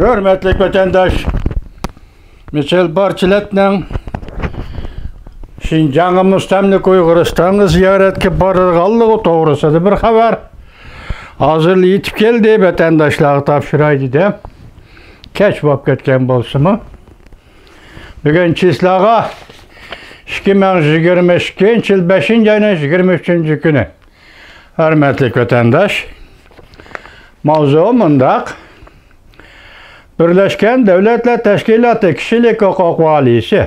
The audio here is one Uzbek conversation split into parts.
Hürmetli vatandaş, Michel Barchelet'nin Şinjan'ı müstemlik Uyg'uristan'ı ziyaretke barırğanlığı doğrusida bir haber hazır yetip keldi, vatandaşlarga tapşıraydı de keç bolup ketken bolsunmu. Bugün çislağa 2022 yıl 5. ayının 23. günü. Hürmetli vatandaş, mavzu mundaq: Birleşken Devletler Teşkilatı Kişilik Hukuk Valisi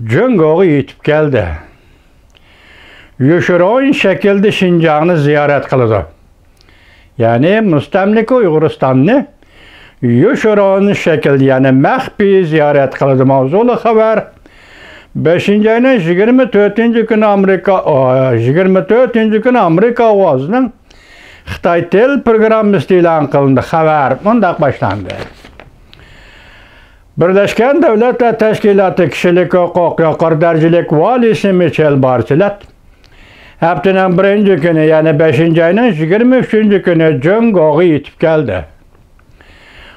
Cungo'ya yetip geldi. Yoşuron şekilde Şinjan'ı ziyaret kıldı. Yani müstemlik Uyg'uristan'ı yoşuron şekilde, yani mahfi ziyaret kıldı. Mavzulu haber 5. ayının 24. günü Amerika ovazının Xitay Tel programı ilan kılındı. Haber mundaq başlandı. Birleşken Devletler Teşkilatı Kişilik Hukuk Yuqori Derecelik Valisi Michel Barchelet haftanın 1. günü, yani 5. ayının 23. günü Cungo'ya yetip geldi.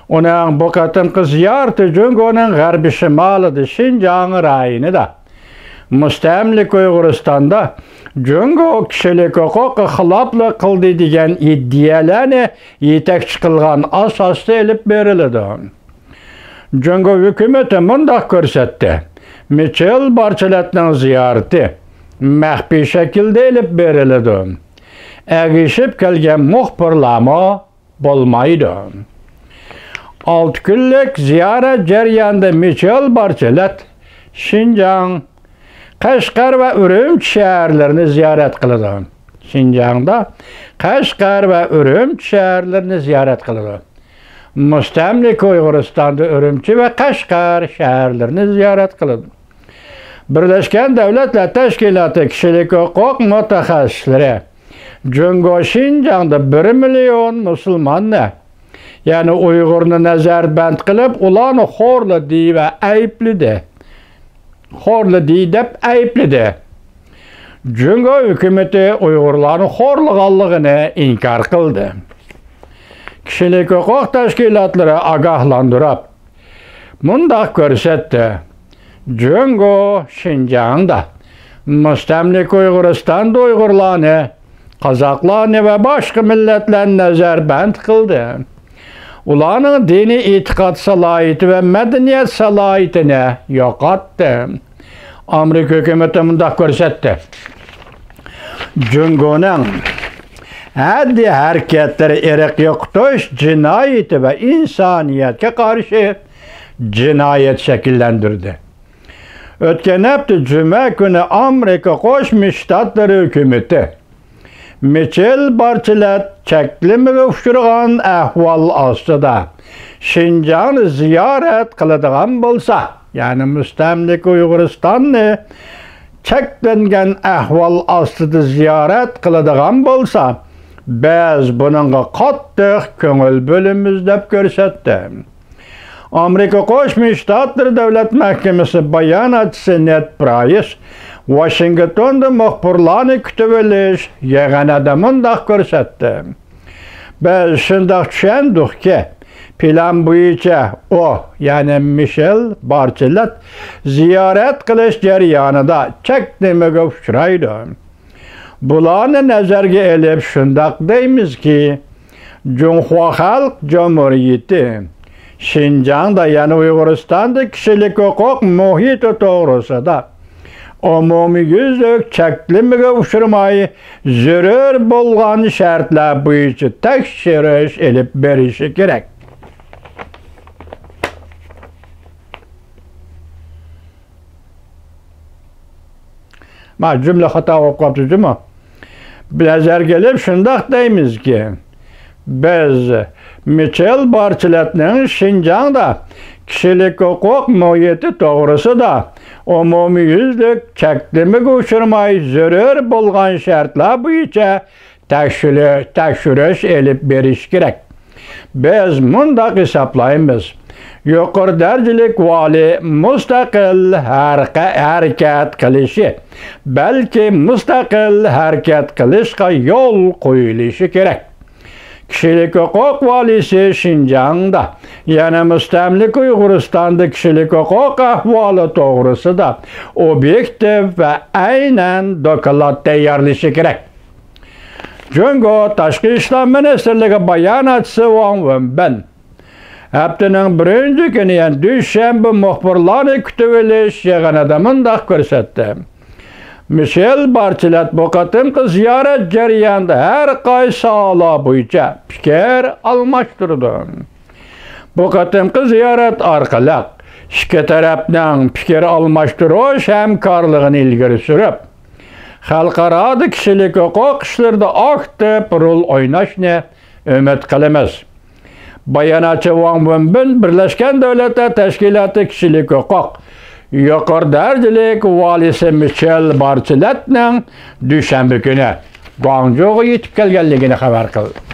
Onun bu qatimki ziyareti Cungo'nun g'arbi shimolida Şinjan rayonida müstemlik Uyg'uristonda Cungo kişilik huquq xiloflik qildi degan iddialarni yetakchi qilgan asosda elib berildi. Cungo hukumati mundaq ko'rsatdi: Michel Barchelet'ning ziyarati maxfiy shaklda elib berildi. Ergishib kelgan muxbirlarmi bo'lmaydi. 6 kunlik ziyorat jarayonida Michel Barchelet Şinjan, Qashqar ve Urumchi shaharlarini ziyorat qildi. Şinjanda Qashqar ve Urumchi shaharlarini ziyorat qildi. Müstemlik Uyg'uristonda Urumchi ve Qashqar shaharlarini ziyorat qildi. Birleşken Devletler Teşkilatı Kişilik Hukuk mutaxassislari Cungo Şinjanda 1 milyon musulmonni, yani Uyg'urni nazarband qilib, ularni xo'rli deyib va aybladi. Dep aybladi. Cungo hukumati Uyg'urlarni xo'rlaganligini inkor qildi. Kişilik hukuk tashkilotlari ogohlantirib mundaq ko'rsatdi: Cungo Şinjanda müstemlik Uyg'uristonda Uyg'urlarni, qozoqlarni va boshqa millatlarni nazarband qildi. Ularning diniy e'tiqod salohiyati ve medeniyet salohiyatini yo'qotdi. Amerika hukumati mundaq ko'rsatdi: Cungo'ning haddi harakatlari irq yo'qotish jinoyati ve insoniyatga qarshi jinoyat shakllantirdi. O'tgan hafta juma kuni Amerika Qo'shma Shtatlari hukumati Michel Barchelet cheklamaga uchragan ahvol ostida Şinjan'ı ziyorat qiladigan bo'lsa, yani müstemlik Uyg'uristonni cheklangan ahvol ostida ziyorat qiladigan bo'lsa, biz buningga qattiq ko'ngil bo'lamiz deb ko'rsatdi. Amerika Qo'shma Shtatlari Davlat Mahkamasi bayonotchisi Ned Price Washingtonda muxbirlarni kutib olish yig'inida mundaq ko'rsatdi: Biz shundoq tushundikki, plan bo'yicha yani Michel Barchelet ziyorat qilish jarayonida cheklamaga uchraydi. Bularni nazarga olib shundoq deymizki, Junxo Xalq Jumhuriyati Şinjanda, yani Uyg'uristonda kişilik hukuk muhiti to'g'risida umumiy yuzlik cheklamaga uchramay, zarur bo'lgan shartlar bo'yicha tekshirish elib berishi kerak. Ma cümle hata olib qolibdi-mi? Nazarga olib shundoq deymizki, biz Michel Barchelet'ning Şinjanda kişilik hukuk muhiti to'g'risida umumiy yuzlik cheklamaga uchramay, zarur bo'lgan shartlar bo'yicha tekshirish elib berish kerak. Biz mundaq hisoblaymiz: yuqori darajalik vali mustaqil harakat qilishi, balki mustaqil harakat qilishga yo'l qo'yilishi kerak. Kişilik hukuk valisi Şinjan'da, yana müstemlik Uyg'uristonda kişilik hukuk ahvoli to'g'risida obyektiv ve aynen doklad tayyorlashi kerak. Jungo Tashqi ishlar ministrligi bayonotchisi Wang Wenbin haftaning birinchi kuni, yani dushanba, muxbirlarni kutib olish yig'inida mundaq ko'rsatdi. Michel Barchelet bu qatimqi ziyorat jarayonida har qaysi sohalar bo'yicha fikr almashtirdi. Bu qatimqi ziyorat orqali ikki tarafning fikr almashtirish hamkorligini ilgari surib, xalqaro kishilik huquq ishlarida aktiv rol o'ynashni umid qilamiz. Bayonotchi Wang Wenbin Birlashgan Davlatlar Tashkiloti kishilik huquq yuqori darajalik valisi Michel Barcheletning dushanba kuni Guangzhouga yetib kelganligini xabar qildi.